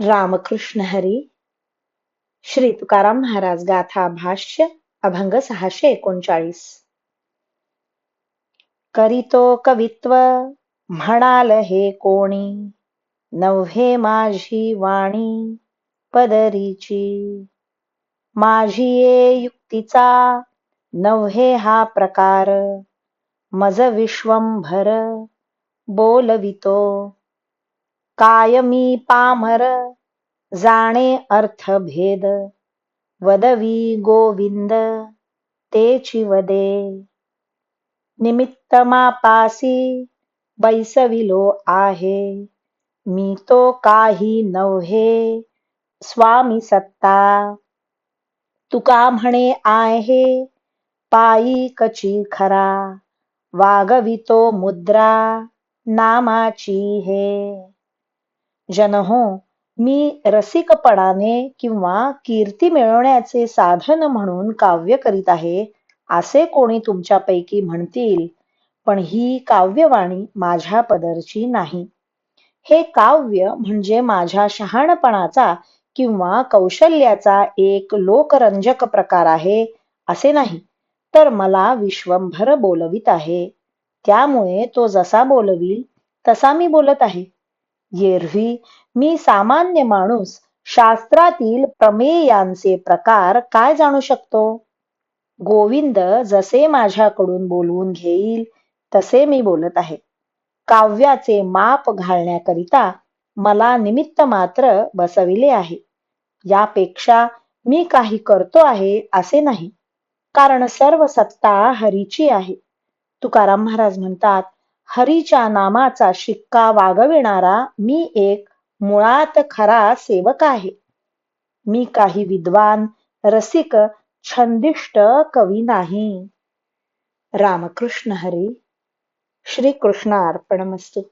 रामकृष्ण हरी. श्री तुकाराम महाराज गाथा भाष्य अभंग 639. करीतो कवित्व म्हणाल हे कोणी, नव्हे माझी वाणी पदरीची. माझी ये युक्तीचा नव्हे हा प्रकार, मज विश्वंभर बोलवितो. काय मी पामर जाणे अर्थ भेद, वदवी गोविंद तेची वदे. निमित्त मापासी बैसविलो आहे, मी तो काही नव्हे स्वामी सत्ता. तुका म्हणे आहे पायी कची खरा, वागवितो मुद्रा नामाची हे. जनहो, मी रसिकपणाने किंवा कीर्ती मिळवण्याचे साधन म्हणून काव्य करीत आहे असे कोणी तुमच्यापैकी म्हणतील, पण ही काव्यवाणी माझ्या पदरची नाही. हे काव्य म्हणजे माझ्या शहाणपणाचा किंवा कौशल्याचा एक लोकरंजक प्रकार आहे असे नाही, तर मला विश्वंभर बोलवित आहे. त्यामुळे तो जसा बोलवील तसा मी बोलत आहे. एरवी मी सामान्य माणूस शास्त्रातील प्रमेयांचे प्रकार काय जाणू शकतो? गोविंद जसे माझ्याकडून बोलवून घेईल तसे मी बोलत आहे. काव्याचे माप घालण्याकरिता मला निमित्त मात्र बसविले आहे. यापेक्षा मी काही करतो आहे असे नाही, कारण सर्व सत्ता हरीची आहे. तुकाराम महाराज म्हणतात, हरीच्या नामाचा शिक्का वागविणारा मी एक मुळात खरा सेवक आहे. मी काही विद्वान, रसिक, छंदिष्ट कवी नाही. रामकृष्ण हरी. श्री कृष्ण अर्पणमस्तु.